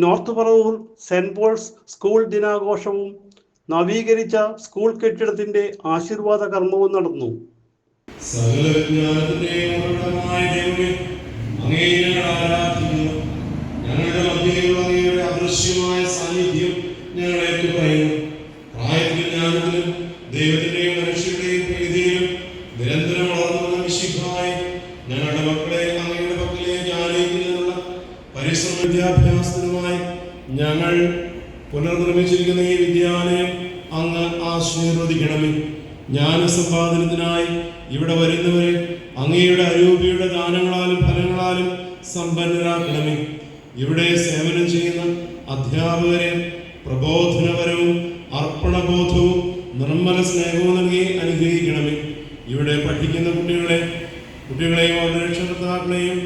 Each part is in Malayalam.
North Paravur Saint Paul's school ദിനാഘോഷവും നവീകരിച്ച സ്കൂൾ കെട്ടിടത്തിന്റെ ആശീർവാദ കർമ്മവും നടന്നു. സകല വിജ്ഞാനത്തിന്റെയും ഉറവിടമായ ദൈവമേ, അങ്ങയെ ഞങ്ങൾ ആരാധിക്കുന്നു. ഞങ്ങളുടെ മധ്യയിലുള്ള അങ്ങയുടെ അദൃശ്യമായ സാന്നിധ്യം ഞങ്ങൾ ഏറ്റുപറയുന്നു. പ്രായത്തിലും ജ്ഞാനത്തിലും ദൈവത്തിന്റെയും മനുഷ്യരുടെയും പ്രീതിയിലും നിരന്തരം വളർന്നുവന്ന മിശിഹായി ഞങ്ങളുടെ മക്കളെ അങ്ങയുടെ പക്കലേക്ക് ആനയിക്കുന്നതിനുള്ള പരിശ്രമ വിദ്യാഭ്യാസത്തിനുമായി ഞങ്ങൾ പുനർനിർമ്മിച്ചിരിക്കുന്ന ഈ വിദ്യാലയം അങ്ങ് ആശീർവദിക്കണമേ. ജ്ഞാനസമ്പാദനത്തിനായി ഇവിടെ വരുന്നവരെ അങ്ങയുടെ അരൂപിയുടെ ദാനങ്ങളാലും ഫലങ്ങളാലും സമ്പന്നരാക്കണമേ. ഇവിടെ സേവനം ചെയ്യുന്ന അധ്യാപകരെ പ്രബോധനപരവും അർപ്പണബോധവും നിർമ്മല സ്നേഹവും നൽകി അനുഗ്രഹിക്കണമേ. ഇവിടെ പഠിക്കുന്ന കുട്ടികളെയും അവരുടെ രക്ഷകർത്താക്കളെയും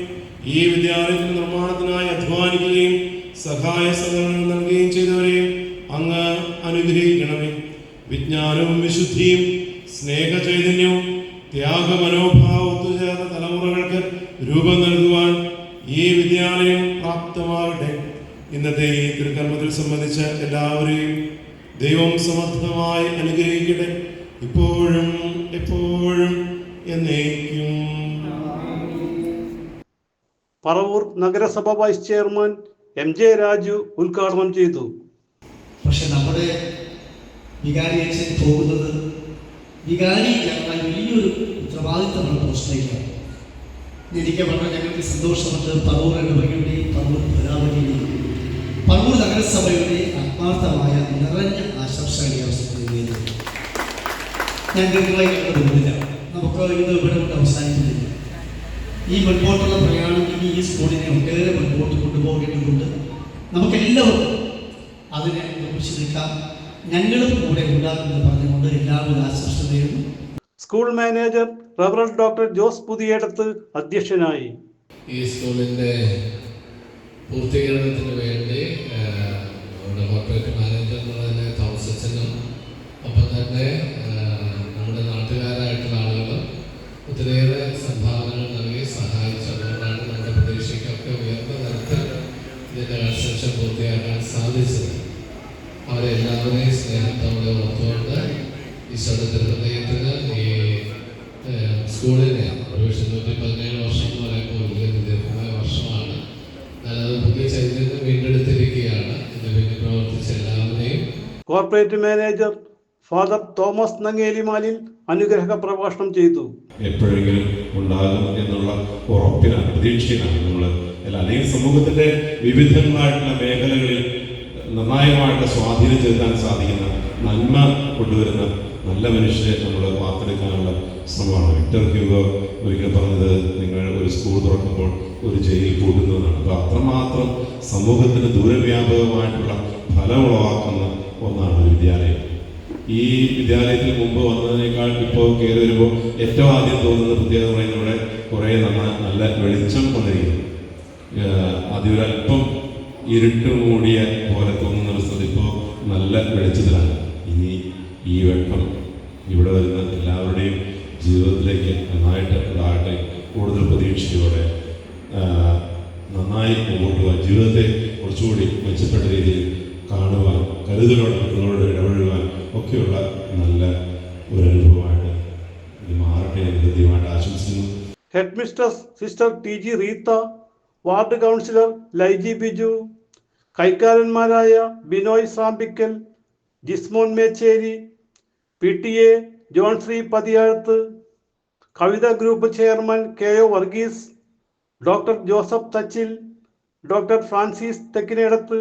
ഈ വിദ്യാലയത്തിന്റെ നിർമ്മാണത്തിനായി അധ്വാനിക്കുകയും സഹായ സഹകരണങ്ങൾ നൽകുകയും ചെയ്തവരെയും അങ്ങ് അനുഗ്രഹിക്കണമേ. വിജ്ഞാനവും വിശുദ്ധിയും സ്നേഹ ചൈതന്യവും ത്യാഗമനോഭാവം ഒത്തുചേർന്ന തലമുറകൾക്ക് രൂപം നൽകുവാൻ ഈ വിദ്യാലയം പ്രാപ്തമാകട്ടെ. ഇന്നത്തെ ഈ തിരുക്കർമ്മത്തിൽ സംബന്ധിച്ച എല്ലാവരെയും ദൈവം സമർത്ഥമായി അനുഗ്രഹിക്കട്ടെ, ഇപ്പോഴും എപ്പോഴും എന്നേക്കും. പറവൂർ നഗരസഭ വൈസ് ചെയർമാൻ MJ രാജു ഉദ്ഘാടനം ചെയ്തു. പക്ഷെ നമ്മുടെ വികാരിയച്ഛൻ പോകുന്നത് വികാരി ഞങ്ങളായി വലിയൊരു ഉത്തരവാദിത്തമാണ് പോസ്റ്റിലേക്കാണ്. എനിക്ക് വളരെ ഞങ്ങൾക്ക് സന്തോഷമുണ്ട്. പറവൂർ ഇടവകയുടെയും പറവൂർ ഭരാവതിയുടെയും പറവൂർ നഗരസഭയുടെയും ആത്മാർത്ഥമായ നിറഞ്ഞ ആശംസകൾ ഈ അവസരത്തിൽ ഞാൻ ദീർഘമായി പോകുന്നില്ല. നമുക്ക് ഇത് ഇവിടെ കൊണ്ട് അവസാനിക്കുന്നില്ല. ഈ മുൻപോട്ടുള്ള പ്രയാണം ഇനി ഈ സ്കൂളിനെ ഒട്ടേറെ മുൻപോട്ട് കൊണ്ടുപോകേണ്ടതുണ്ട്. നമുക്കെല്ലാവർക്കും അതിനെ നിർമ്മിച്ചു നിൽക്കാം. ഞങ്ങളും കൂടെ ഉണ്ടാകുമെന്ന് പറഞ്ഞുകൊണ്ട് എല്ലാവരും ആശംസ നേരുന്നു. School manager reverend doctor Jose Puthiyedath അധ്യക്ഷനായി. ഈ സ്കൂളിൻ്റെ പൂർത്തീകരണത്തിന് വേണ്ടി നമ്മുടെ കോർപ്പറേറ്റ് മാനേജർ എന്നുള്ളതിനെ താമസിച്ചനും ഒപ്പം തന്നെ നമ്മുടെ നാട്ടുകാരായിട്ടുള്ള ആളുകൾ ഒത്തിരിയേറെ സംഭാവനകൾ നൽകി സഹായിച്ചതുകൊണ്ടാണ് നമ്മുടെ പ്രതീക്ഷയ്ക്കൊക്കെ ഉയർന്ന തരത്തിൽ ഇതിൻ്റെ കൺസ്ട്രക്ഷൻ പൂർത്തിയാക്കാൻ സാധിച്ചത്. അവരെ എല്ലാവരെയും സ്നേഹത്തോടെ ഓർത്തുകൊണ്ട് ഈശോയുടെ ഹൃദയത്തിന് ഈ സ്കൂളിനെ ഒരുപക്ഷെ 117 വർഷം എന്ന് പറയുമ്പോൾ വലിയ ദീർഘമായ വർഷമാണ്. ഞാനത് പുതിയ ചൈതന്യം വീണ്ടെടുത്തിരിക്കുകയാണ്. ഇതിന് വേണ്ടി പ്രവർത്തിച്ച എല്ലാവരെയും. കോർപ്പറേറ്റ് മാനേജർ ഫാദർ തോമസ് നങ്ങേലിമാലിൽ അനുഗ്രഹ പ്രഭാഷണം ചെയ്തു. എപ്പോഴെങ്കിലും ഉണ്ടാകും എന്നുള്ള ഉറപ്പിനാണ്, പ്രതീക്ഷയിലാണ് നമ്മൾ അല്ലെങ്കിൽ സമൂഹത്തിന്റെ വിവിധങ്ങളായിട്ടുള്ള മേഖലകളിൽ നിർണായകമായിട്ട് സ്വാധീനം ചെലുത്താൻ സാധിക്കുന്ന നന്മ കൊണ്ടുവരുന്ന നല്ല മനുഷ്യരെ നമ്മൾ വാർത്തെടുക്കാനുള്ള ശ്രമമാണ്. വിക്ടർ ഹ്യൂഗോ ഒരിക്കൽ പറഞ്ഞത്, നിങ്ങൾ ഒരു സ്കൂൾ തുറക്കുമ്പോൾ ഒരു ജയിൽ കൂട്ടുന്നതാണ്. അപ്പോൾ അത്രമാത്രം സമൂഹത്തിന് ദൂരവ്യാപകമായിട്ടുള്ള ഫലം ഉളവാക്കുന്ന ഒന്നാണ് ഒരു വിദ്യാലയം. ഈ വിദ്യാലയത്തിൽ മുമ്പ് വന്നതിനേക്കാൾ ഇപ്പോൾ കയറി വരുമ്പോൾ ഏറ്റവും ആദ്യം തോന്നുന്ന പ്രത്യേകത പറയുന്നത് ഇവിടെ കുറേ നല്ല വെളിച്ചം വന്നിരിക്കുന്നു. ആദ്യം ഒരല്പം ഇരുട്ട് മൂടിയ പോലെ തോന്നുന്ന ഒരു സ്ഥലത്ത് ഇപ്പോൾ നല്ല വെളിച്ചത്തിലാണ്. ഇനി ഈ വെട്ടം ഇവിടെ വരുന്ന എല്ലാവരുടെയും ജീവിതത്തിലേക്ക് നന്നായിട്ട് ഉണ്ടാകട്ടെ. കൂടുതൽ പ്രതീക്ഷയോടെ നന്നായി മുമ്പോട്ട് പോകാൻ, ജീവിതത്തെ കുറച്ചുകൂടി മെച്ചപ്പെട്ട രീതിയിൽ കാണുവാൻ, കരുതലോടെ മറ്റുള്ളവരോട് ഇടപഴകുവാൻ ഒക്കെയുള്ള നല്ല ഒരു അനുഭവമായിട്ട് ഇത് മാറട്ടെ എന്ന് കൃത്യമായിട്ട് ആശംസിക്കുന്നു. Headmistress sister TG Reetha, ward councillor Laiji Biju, കൈക്കാരന്മാരായ Binoy Sampikkal, Jismon Mecheri, PTA John Shri Pathiyazhath, Kavitha group chairman KO Varghese, doctor Joseph Thachil, doctor Francis Thekkinedath,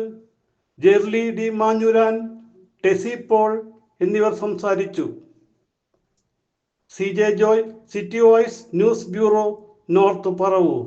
Jerly D Manjooran, Tessy Paul എന്നിവർ സംസാരിച്ചു. CJ Joy, City Voice News bureau, North Paravur.